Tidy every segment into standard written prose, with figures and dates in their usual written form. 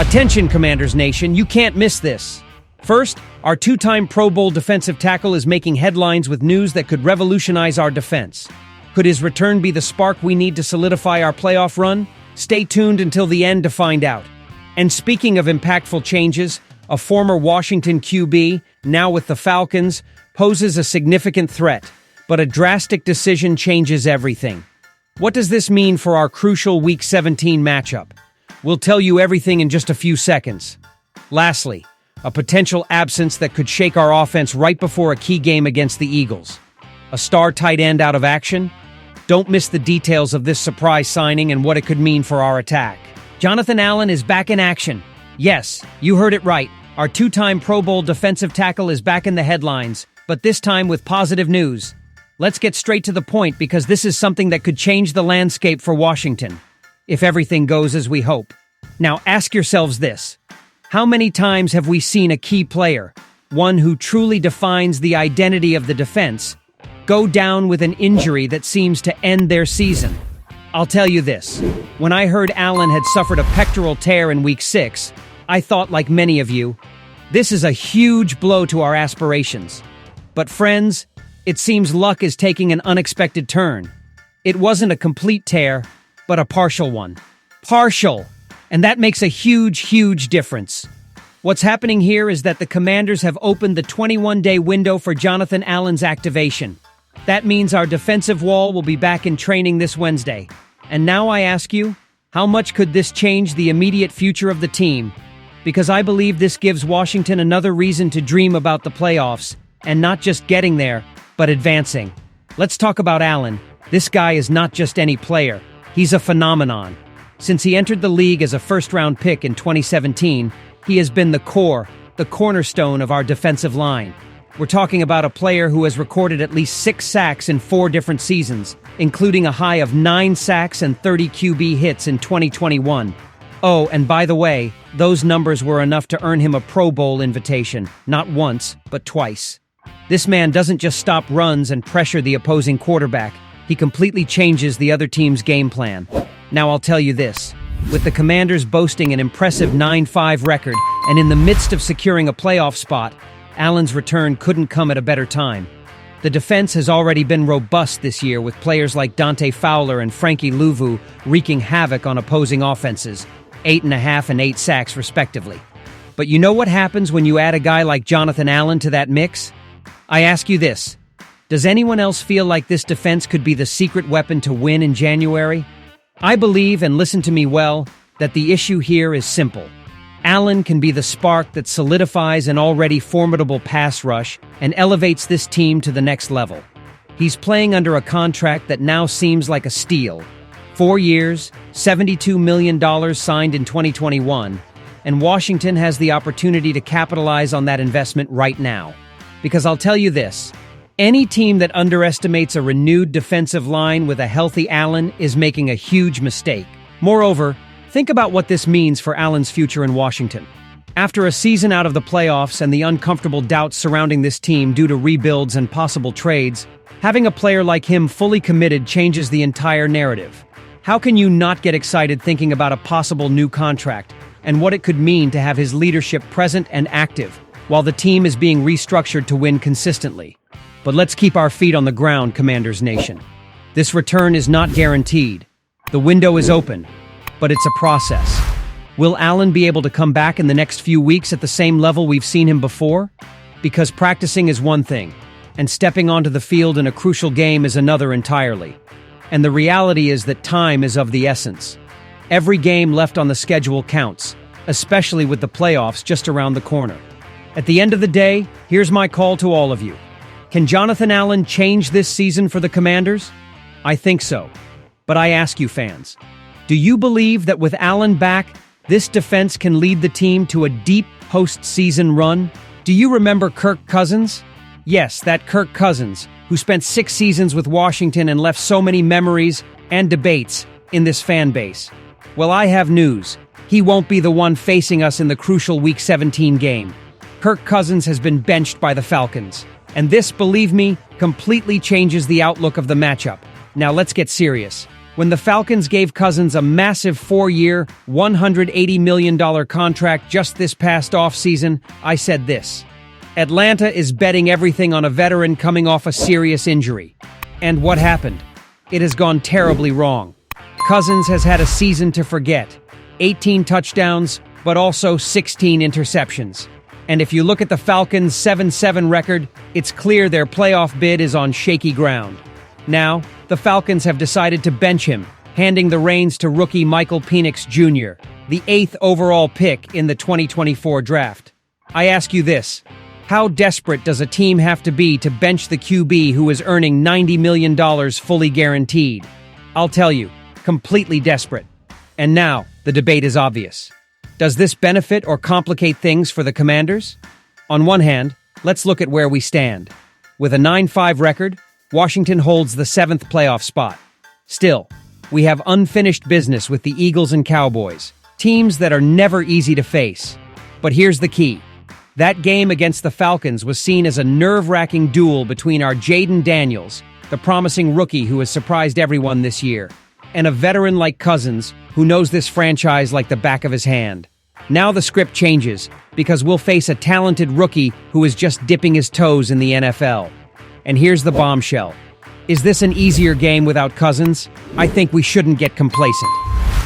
Attention, Commanders Nation, you can't miss this. First, our two-time Pro Bowl defensive tackle is making headlines with news that could revolutionize our defense. Could his return be the spark we need to solidify our playoff run? Stay tuned until the end to find out. And speaking of impactful changes, a former Washington QB, now with the Falcons, poses a significant threat, but a drastic decision changes everything. What does this mean for our crucial Week 17 matchup? We'll tell you everything in just a few seconds. Lastly, a potential absence that could shake our offense right before a key game against the Eagles. A star tight end out of action? Don't miss the details of this surprise signing and what it could mean for our attack. Jonathan Allen is back in action. Yes, you heard it right. Our two-time Pro Bowl defensive tackle is back in the headlines, but this time with positive news. Let's get straight to the point because this is something that could change the landscape for Washington, if everything goes as we hope. Now ask yourselves this. How many times have we seen a key player, one who truly defines the identity of the defense, go down with an injury that seems to end their season? I'll tell you this. When I heard Allen had suffered a pectoral tear in Week 6, I thought, like many of you, this is a huge blow to our aspirations. But friends, it seems luck is taking an unexpected turn. It wasn't a complete tear, but a partial one. Partial! And that makes a huge difference. What's happening here is that the Commanders have opened the 21-day window for Jonathan Allen's activation. That means our defensive wall will be back in training this Wednesday. And now I ask you, how much could this change the immediate future of the team? Because I believe this gives Washington another reason to dream about the playoffs, and not just getting there, but advancing. Let's talk about Allen. This guy is not just any player. He's a phenomenon. Since he entered the league as a first-round pick in 2017, he has been the cornerstone of our defensive line. We're talking about a player who has recorded at least 6 sacks in 4 different seasons, including a high of 9 sacks and 30 QB hits in 2021. Oh, and by the way, those numbers were enough to earn him a Pro Bowl invitation, not once, but twice. This man doesn't just stop runs and pressure the opposing quarterback. He completely changes the other team's game plan. Now I'll tell you this. With the Commanders boasting an impressive 9-5 record and in the midst of securing a playoff spot, Allen's return couldn't come at a better time. The defense has already been robust this year with players like Dante Fowler and Frankie Louvu wreaking havoc on opposing offenses, 8.5 and 8 sacks respectively. But you know what happens when you add a guy like Jonathan Allen to that mix? I ask you this. Does anyone else feel like this defense could be the secret weapon to win in January? I believe, and listen to me well, that the issue here is simple. Allen can be the spark that solidifies an already formidable pass rush and elevates this team to the next level. He's playing under a contract that now seems like a steal. 4 years, $72 million signed in 2021, and Washington has the opportunity to capitalize on that investment right now. Because I'll tell you this, any team that underestimates a renewed defensive line with a healthy Allen is making a huge mistake. Moreover, think about what this means for Allen's future in Washington. After a season out of the playoffs and the uncomfortable doubts surrounding this team due to rebuilds and possible trades, having a player like him fully committed changes the entire narrative. How can you not get excited thinking about a possible new contract and what it could mean to have his leadership present and active while the team is being restructured to win consistently? But let's keep our feet on the ground, Commanders Nation. This return is not guaranteed. The window is open, but it's a process. Will Allen be able to come back in the next few weeks at the same level we've seen him before? Because practicing is one thing, and stepping onto the field in a crucial game is another entirely. And the reality is that time is of the essence. Every game left on the schedule counts, especially with the playoffs just around the corner. At the end of the day, here's my call to all of you. Can Jonathan Allen change this season for the Commanders? I think so. But I ask you fans, do you believe that with Allen back, this defense can lead the team to a deep postseason run? Do you remember Kirk Cousins? Yes, that Kirk Cousins, who spent 6 seasons with Washington and left so many memories and debates in this fan base. Well, I have news. He won't be the one facing us in the crucial Week 17 game. Kirk Cousins has been benched by the Falcons. And this, believe me, completely changes the outlook of the matchup. Now let's get serious. When the Falcons gave Cousins a massive 4-year, $180 million contract just this past offseason, I said this: Atlanta is betting everything on a veteran coming off a serious injury. And what happened? It has gone terribly wrong. Cousins has had a season to forget. 18 touchdowns, but also 16 interceptions. And if you look at the Falcons' 7-7 record, it's clear their playoff bid is on shaky ground. Now, the Falcons have decided to bench him, handing the reins to rookie Michael Penix Jr., the 8th overall pick in the 2024 draft. I ask you this: how desperate does a team have to be to bench the QB who is earning $90 million fully guaranteed? I'll tell you, completely desperate. And now, the debate is obvious. Does this benefit or complicate things for the Commanders? On one hand, let's look at where we stand. With a 9-5 record, Washington holds the 7th playoff spot. Still, we have unfinished business with the Eagles and Cowboys, teams that are never easy to face. But here's the key. That game against the Falcons was seen as a nerve-wracking duel between our Jaden Daniels, the promising rookie who has surprised everyone this year, and a veteran like Cousins, who knows this franchise like the back of his hand. Now the script changes, because we'll face a talented rookie who is just dipping his toes in the NFL. And here's the bombshell. Is this an easier game without Cousins? I think we shouldn't get complacent.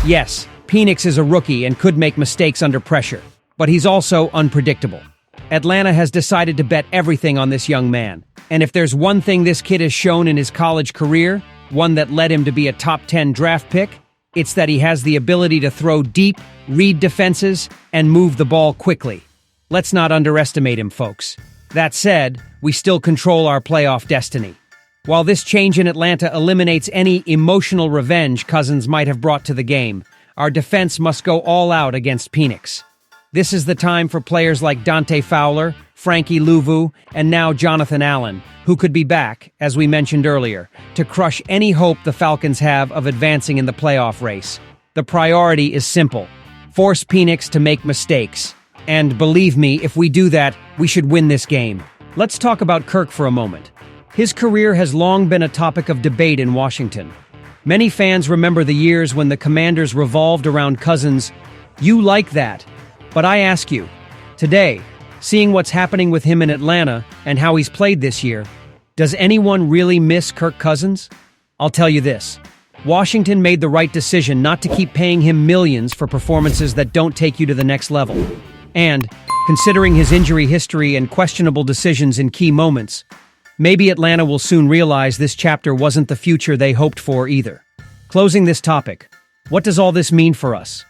Yes, Penix is a rookie and could make mistakes under pressure, but he's also unpredictable. Atlanta has decided to bet everything on this young man. And if there's one thing this kid has shown in his college career, one that led him to be a top 10 draft pick, it's that he has the ability to throw deep, read defenses, and move the ball quickly. Let's not underestimate him, folks. That said, we still control our playoff destiny. While this change in Atlanta eliminates any emotional revenge Cousins might have brought to the game, our defense must go all out against Penix. This is the time for players like Dante Fowler, Frankie Louvu, and now Jonathan Allen, who could be back, as we mentioned earlier, to crush any hope the Falcons have of advancing in the playoff race. The priority is simple: force Penix to make mistakes. And believe me, if we do that, we should win this game. Let's talk about Kirk for a moment. His career has long been a topic of debate in Washington. Many fans remember the years when the Commanders revolved around Cousins. You like that. But I ask you, today, seeing what's happening with him in Atlanta and how he's played this year, does anyone really miss Kirk Cousins? I'll tell you this: Washington made the right decision not to keep paying him millions for performances that don't take you to the next level. And, considering his injury history and questionable decisions in key moments, maybe Atlanta will soon realize this chapter wasn't the future they hoped for either. Closing this topic, what does all this mean for us?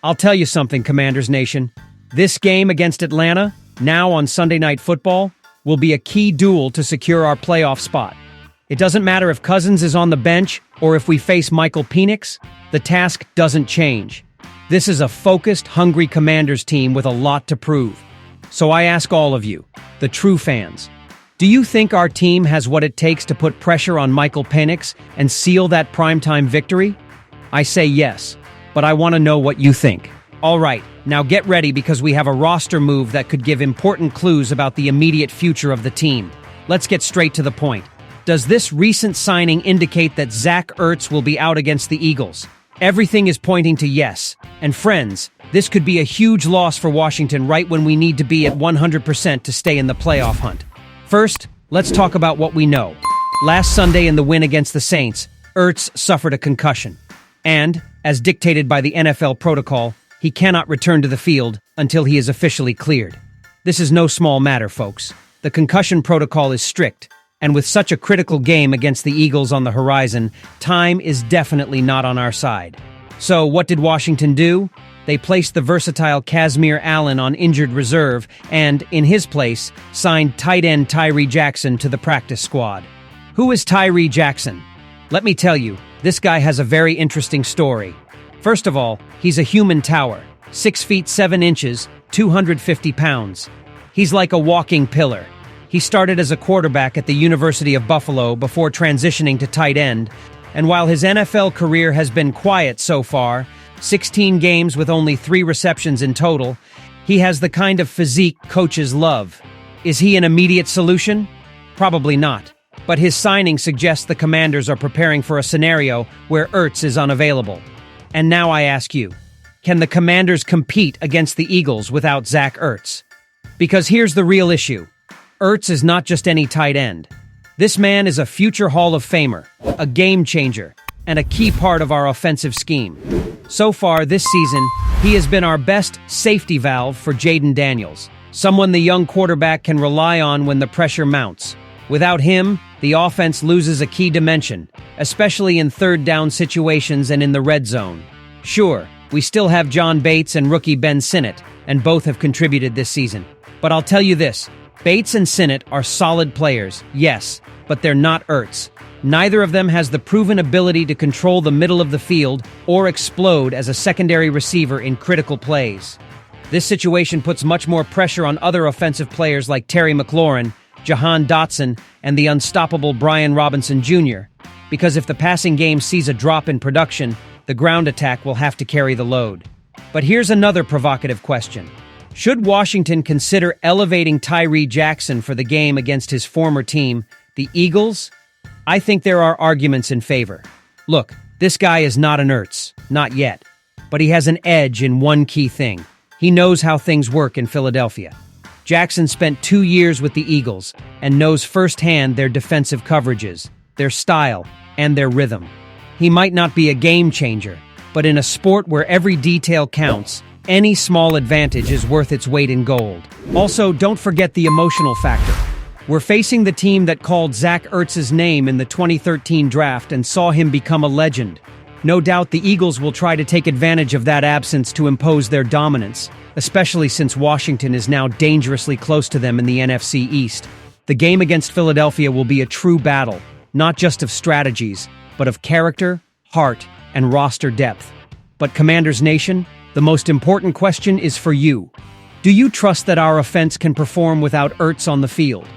I'll tell you something, Commanders Nation. This game against Atlanta, now on Sunday Night Football, will be a key duel to secure our playoff spot. It doesn't matter if Cousins is on the bench or if we face Michael Penix, the task doesn't change. This is a focused, hungry Commanders team with a lot to prove. So I ask all of you, the true fans, do you think our team has what it takes to put pressure on Michael Penix and seal that primetime victory? I say yes, but I want to know what you think. All right, now get ready because we have a roster move that could give important clues about the immediate future of the team. Let's get straight to the point. Does this recent signing indicate that Zach Ertz will be out against the Eagles? Everything is pointing to yes. And friends, this could be a huge loss for Washington right when we need to be at 100% to stay in the playoff hunt. First, let's talk about what we know. Last Sunday in the win against the Saints, Ertz suffered a concussion. And, as dictated by the NFL protocol, he cannot return to the field until he is officially cleared. This is no small matter, folks. The concussion protocol is strict, and with such a critical game against the Eagles on the horizon, time is definitely not on our side. So what did Washington do? They placed the versatile Kazmeir Allen on injured reserve and, in his place, signed tight end Tyrie Jackson to the practice squad. Who is Tyrie Jackson? Let me tell you, this guy has a very interesting story. First of all, he's a human tower, 6 feet 7 inches, 250 pounds. He's like a walking pillar. He started as a quarterback at the University of Buffalo before transitioning to tight end, and while his NFL career has been quiet so far, 16 games with only 3 receptions in total, he has the kind of physique coaches love. Is he an immediate solution? Probably not. but his signing suggests the Commanders are preparing for a scenario where Ertz is unavailable. And now I ask you, can the Commanders compete against the Eagles without Zach Ertz? Because here's the real issue. Ertz is not just any tight end. This man is a future Hall of Famer, a game changer, and a key part of our offensive scheme. So far this season, he has been our best safety valve for Jaden Daniels, someone the young quarterback can rely on when the pressure mounts. Without him, the offense loses a key dimension, especially in third down situations and in the red zone. Sure, we still have John Bates and rookie Ben Sinnott, and both have contributed this season. But I'll tell you this, Bates and Sinnott are solid players, yes, but they're not Ertz. Neither of them has the proven ability to control the middle of the field or explode as a secondary receiver in critical plays. This situation puts much more pressure on other offensive players like Terry McLaurin, Jahan Dotson, and the unstoppable Brian Robinson Jr., because if the passing game sees a drop in production, the ground attack will have to carry the load. But here's another provocative question. Should Washington consider elevating Tyrie Jackson for the game against his former team, the Eagles? I think there are arguments in favor. Look, this guy is not an Ertz, not yet, but he has an edge in one key thing. He knows how things work in Philadelphia. Jackson spent 2 years with the Eagles and knows firsthand their defensive coverages, their style, and their rhythm. He might not be a game changer, but in a sport where every detail counts, any small advantage is worth its weight in gold. Also, don't forget the emotional factor. We're facing the team that called Zach Ertz's name in the 2013 draft and saw him become a legend. No doubt the Eagles will try to take advantage of that absence to impose their dominance, especially since Washington is now dangerously close to them in the NFC East. The game against Philadelphia will be a true battle, not just of strategies, but of character, heart, and roster depth. But Commanders Nation, the most important question is for you. Do you trust that our offense can perform without Ertz on the field?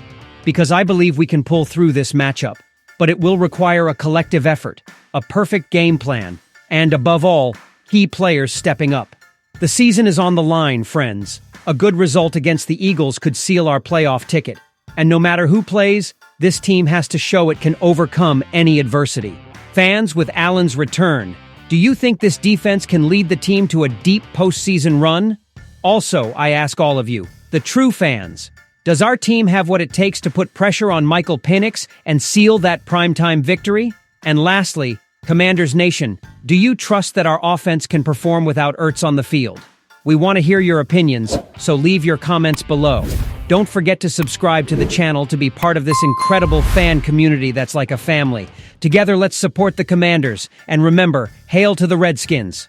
Because I believe we can pull through this matchup, but it will require a collective effort, a perfect game plan, and above all, key players stepping up. The season is on the line, friends. A good result against the Eagles could seal our playoff ticket. And no matter who plays, this team has to show it can overcome any adversity. Fans, with Allen's return, do you think this defense can lead the team to a deep postseason run? Also, I ask all of you, the true fans, does our team have what it takes to put pressure on Michael Penix and seal that primetime victory? And lastly, Commanders Nation, do you trust that our offense can perform without Ertz on the field? We want to hear your opinions, so leave your comments below. Don't forget to subscribe to the channel to be part of this incredible fan community that's like a family. Together, let's support the Commanders. And remember, hail to the Redskins!